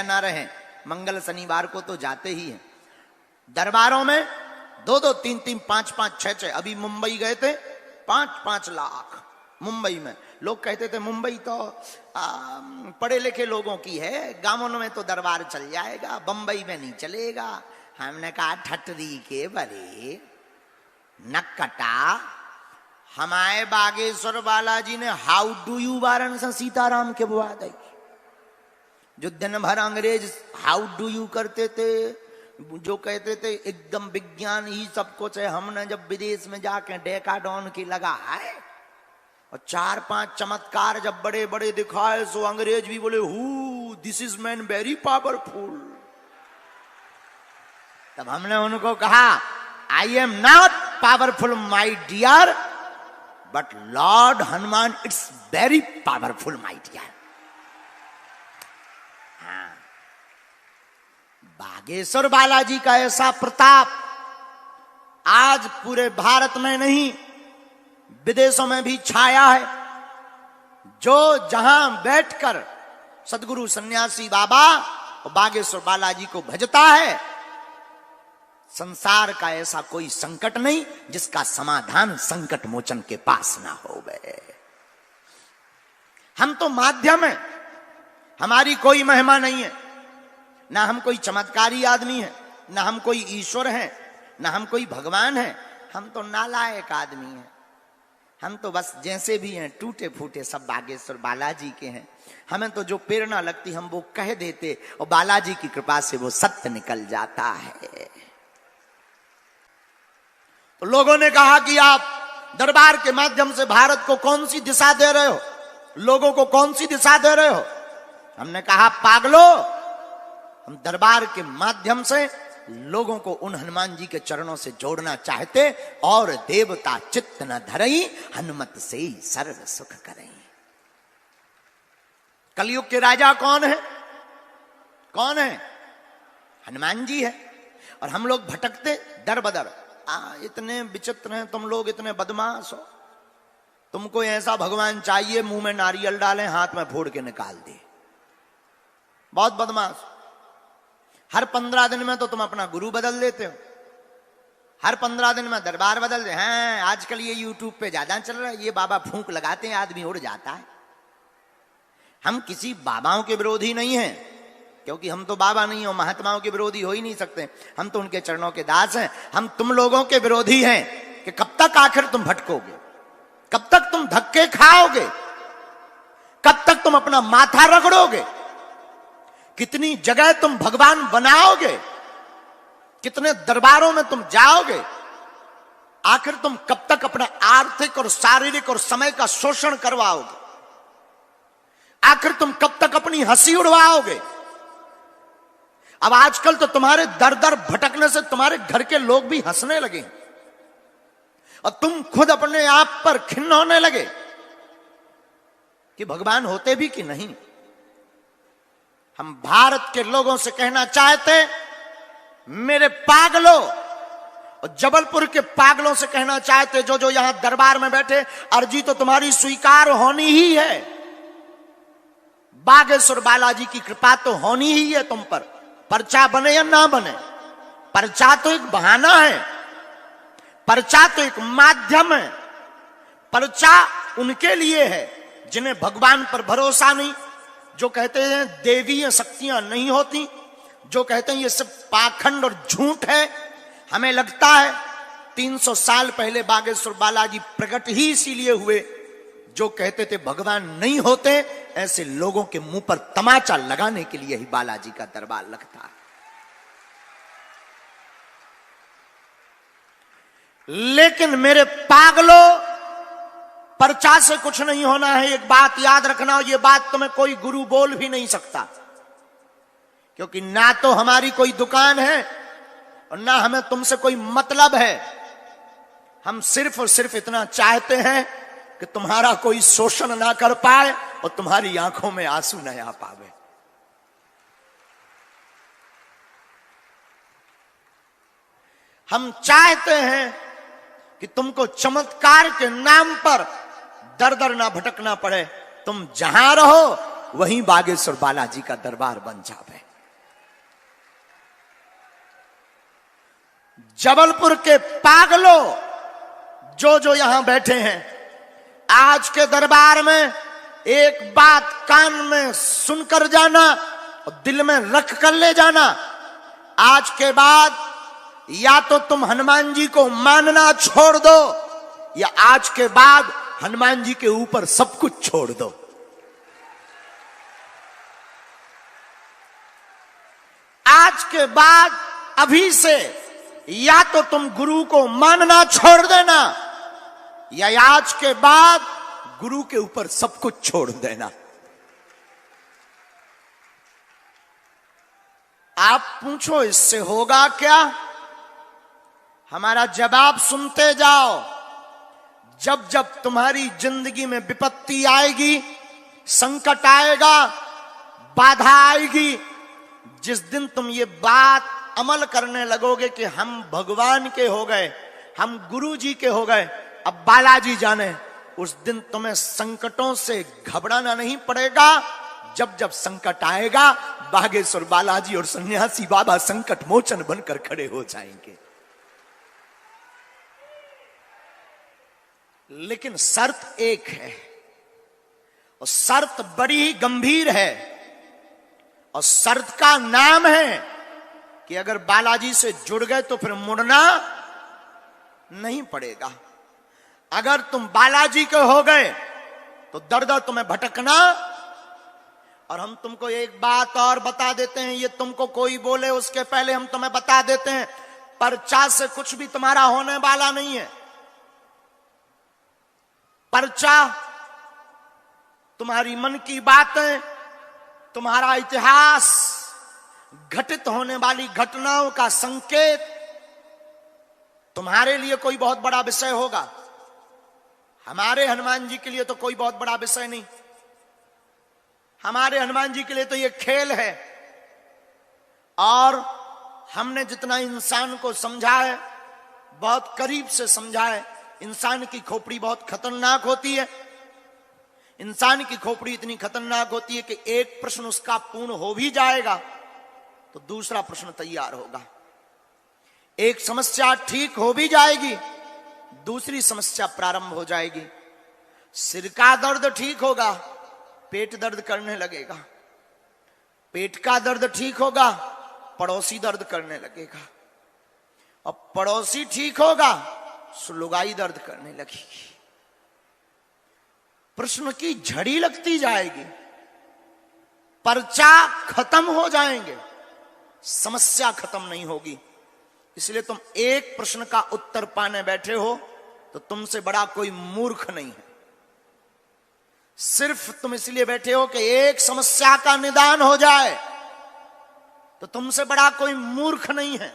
ना रहे, मंगल शनिवार को तो जाते ही हैं दरबारों में। 2-2, 3-3, 5-5, 6-6। अभी मुंबई गए थे, 5-5 लाख मुंबई में। लोग कहते थे मुंबई तो पढ़े लिखे लोगों की है, गांवों में तो दरबार चल जाएगा, बंबई में नहीं चलेगा। हमने कहा ठटरी के बरे नक्कटा, हमारे बागेश्वर बालाजी ने how do you Varanasi Sitaram के बुआ दी। जो दिन भर अंग्रेज हाउ डू यू करते थे, जो कहते थे एकदम विज्ञान ही सब कुछ है, हमने जब विदेश में जाके डेकाडॉन की लगा है और 4-5 चमत्कार जब बड़े बड़े दिखाए, सो अंग्रेज भी बोले who this is man very powerful. तब हमने उनको कहा I am not powerful my dear, but lord Hanuman it's very powerful my dear. Bageshwar Balaji का ऐसा प्रताप आज पूरे भारत में नहीं विदेशों में भी छाया है। जो जहां बैठकर सदगुरु सन्यासी बाबा और बागेश्वर बालाजी को भजता है, संसार का ऐसा कोई संकट नहीं जिसका समाधान संकट मोचन के पास ना हो गए। हम तो माध्यम है, हमारी कोई महिमा नहीं है, ना हम कोई चमत्कारी आदमी है, ना हम कोई ईश्वर है, ना हम कोई भगवान है। हम तो नालायक आदमी हैं। हम तो बस जैसे भी हैं टूटे फूटे सब बागेश्वर बालाजी के हैं। हमें तो जो प्रेरणा लगती हम वो कह देते और बालाजी की कृपा से वो सत्य निकल जाता है। तो लोगों ने कहा कि आप दरबार के माध्यम से भारत को कौन सी दिशा दे रहे हो, लोगों को कौन सी दिशा दे रहे हो। हमने कहा पागलो, हम दरबार के माध्यम से लोगों को उन हनुमान जी के चरणों से जोड़ना चाहते, और देवता चित्त न धरई हनुमत से ही सर्व सुख करें। कलयुग के राजा कौन है? कौन है? हनुमान जी है। और हम लोग भटकते दर बदर। इतने विचित्र हैं तुम लोग, इतने बदमाश हो। तुमको ऐसा भगवान चाहिए मुंह में नारियल डालें, हाथ में फोड़ के निकाल दे। बहुत बदमाश। हर 15 दिन में तो तुम अपना गुरु बदल देते हो, हर 15 दिन में दरबार बदल दे हैं। आजकल ये यूट्यूब पे ज्यादा चल रहा है, ये बाबा फूंक लगाते हैं आदमी उड़ जाता है। हम किसी बाबाओं के विरोधी नहीं हैं, क्योंकि हम तो बाबा नहीं हो, महात्माओं के विरोधी हो ही नहीं सकते। हम तो उनके चरणों के दास हैं। हम तुम लोगों के विरोधी हैं कि कब तक आखिर तुम भटकोगे, कब तक तुम धक्के खाओगे, कब तक तुम अपना माथा रगड़ोगे, कितनी जगह तुम भगवान बनाओगे, कितने दरबारों में तुम जाओगे। आखिर तुम कब तक अपना आर्थिक और शारीरिक और समय का शोषण करवाओगे। आखिर तुम कब तक अपनी हंसी उड़वाओगे। अब आजकल तो तुम्हारे दर दर भटकने से तुम्हारे घर के लोग भी हंसने लगे और तुम खुद अपने आप पर खिन्न होने लगे कि भगवान होते भी कि नहीं। हम भारत के लोगों से कहना चाहते, मेरे पागलों, और जबलपुर के पागलों से कहना चाहते जो जो यहां दरबार में बैठे, अर्जी तो तुम्हारी स्वीकार होनी ही है। बागेश्वर बालाजी की कृपा तो होनी ही है तुम पर, पर्चा बने या ना बने। पर्चा तो एक बहाना है, पर्चा तो एक माध्यम है। पर्चा उनके लिए है जिन्हें भगवान पर भरोसा नहीं, जो कहते हैं देवीय शक्तियां नहीं होती, जो कहते हैं ये सब पाखंड और झूठ है। हमें लगता है 300 साल पहले बागेश्वर बालाजी प्रकट ही इसीलिए हुए, जो कहते थे भगवान नहीं होते, ऐसे लोगों के मुंह पर तमाचा लगाने के लिए ही बालाजी का दरबार लगता है। लेकिन मेरे पागलों, पर्चा से कुछ नहीं होना है। एक बात याद रखना, ये बात तुम्हें कोई गुरु बोल भी नहीं सकता, क्योंकि ना तो हमारी कोई दुकान है और ना हमें तुमसे कोई मतलब है। हम सिर्फ और सिर्फ इतना चाहते हैं कि तुम्हारा कोई शोषण ना कर पाए और तुम्हारी आंखों में आंसू न आ पावे। हम चाहते हैं कि तुमको चमत्कार के नाम पर दर दर ना भटकना पड़े। तुम जहां रहो वहीं बागेश्वर बालाजी का दरबार बन जावे। जबलपुर के पागलों, जो यहां बैठे हैं, आज के दरबार में एक बात कान में सुनकर जाना और दिल में रख कर ले जाना। आज के बाद या तो तुम हनुमान जी को मानना छोड़ दो, या आज के बाद हनुमान जी के ऊपर सब कुछ छोड़ दो। आज के बाद अभी से या तो तुम गुरु को मानना छोड़ देना, या आज के बाद गुरु के ऊपर सब कुछ छोड़ देना। आप पूछो इससे होगा क्या? हमारा जवाब सुनते जाओ। जब जब तुम्हारी जिंदगी में विपत्ति आएगी, संकट आएगा, बाधा आएगी, जिस दिन तुम ये बात अमल करने लगोगे कि हम भगवान के हो गए, हम गुरु जी के हो गए, अब बालाजी जाने, उस दिन तुम्हें संकटों से घबराना नहीं पड़ेगा। जब जब संकट आएगा, बागेश्वर बालाजी और सन्यासी बाबा संकट मोचन बनकर खड़े हो जाएंगे। लेकिन शर्त एक है, और शर्त बड़ी ही गंभीर है, और शर्त का नाम है कि अगर बालाजी से जुड़ गए तो फिर मुड़ना नहीं पड़ेगा। अगर तुम बालाजी के हो गए तो दर दर तुम्हें भटकना। और हम तुमको एक बात और बता देते हैं, ये तुमको कोई बोले उसके पहले हम तुम्हें बता देते हैं, पर्चा से कुछ भी तुम्हारा होने वाला नहीं है। पर्चा तुम्हारी मन की बातें, तुम्हारा इतिहास, घटित होने वाली घटनाओं का संकेत तुम्हारे लिए कोई बहुत बड़ा विषय होगा। हमारे हनुमान जी के लिए तो कोई बहुत बड़ा विषय नहीं। हमारे हनुमान जी के लिए तो ये खेल है। और हमने जितना इंसान को समझा है, बहुत करीब से समझा है, इंसान की खोपड़ी बहुत खतरनाक होती है। इंसान की खोपड़ी इतनी खतरनाक होती है कि एक प्रश्न उसका पूर्ण हो भी जाएगा तो दूसरा प्रश्न तैयार होगा। एक समस्या ठीक हो भी जाएगी, दूसरी समस्या प्रारंभ हो जाएगी। सिर का दर्द ठीक होगा, पेट दर्द करने लगेगा। पेट का दर्द ठीक होगा, पड़ोसी दर्द करने लगेगा। और पड़ोसी ठीक होगा, लुगाई दर्द करने लगेगी। प्रश्न की झड़ी लगती जाएगी, पर्चा खत्म हो जाएंगे, समस्या खत्म नहीं होगी। इसलिए तुम एक प्रश्न का उत्तर पाने बैठे हो तो तुमसे बड़ा कोई मूर्ख नहीं है। सिर्फ तुम इसलिए बैठे हो कि एक समस्या का निदान हो जाए, तो तुमसे बड़ा कोई मूर्ख नहीं है।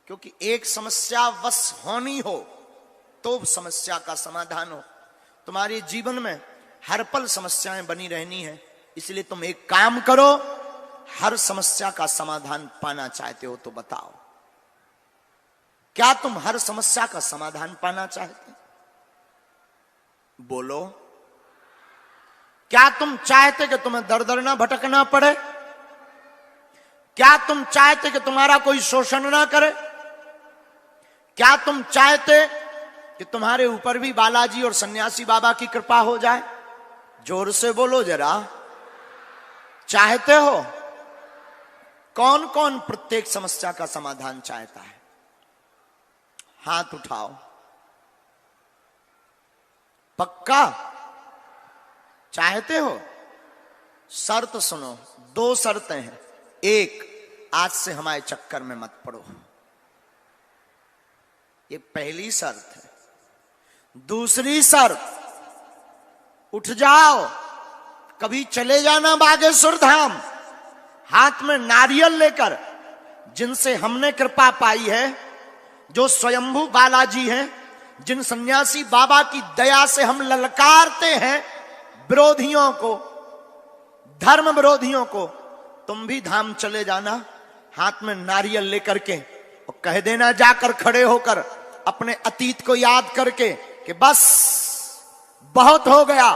क्योंकि एक समस्या बस होनी हो तो समस्या का समाधान हो। तुम्हारे जीवन में हर पल समस्याएं बनी रहनी है। इसलिए तुम एक काम करो, हर समस्या का समाधान पाना चाहते हो तो बताओ, क्या तुम हर समस्या का समाधान पाना चाहते? बोलो। क्या तुम चाहते कि तुम्हें दर दर ना भटकना पड़े? क्या तुम चाहते कि तुम्हारा कोई शोषण ना करे? क्या तुम चाहते कि तुम्हारे ऊपर भी बालाजी और सन्यासी बाबा की कृपा हो जाए? जोर से बोलो जरा, चाहते हो? कौन कौन प्रत्येक समस्या का समाधान चाहता है? हाथ उठाओ। पक्का चाहते हो? शर्त सुनो, दो शर्तें हैं। एक, आज से हमारे चक्कर में मत पड़ो, ये पहली शर्त है। दूसरी शर्त, उठ जाओ, कभी चले जाना बागेश्वर धाम, हाथ में नारियल लेकर, जिनसे हमने कृपा पाई है, जो स्वयंभू बालाजी हैं, जिन सन्यासी बाबा की दया से हम ललकारते हैं विरोधियों को, धर्म विरोधियों को, तुम भी धाम चले जाना हाथ में नारियल लेकर के, और कह देना जाकर खड़े होकर अपने अतीत को याद करके कि बस बहुत हो गया,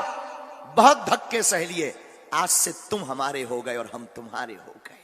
बहुत धक्के सह लिए, आज से तुम हमारे हो गए और हम तुम्हारे हो गए।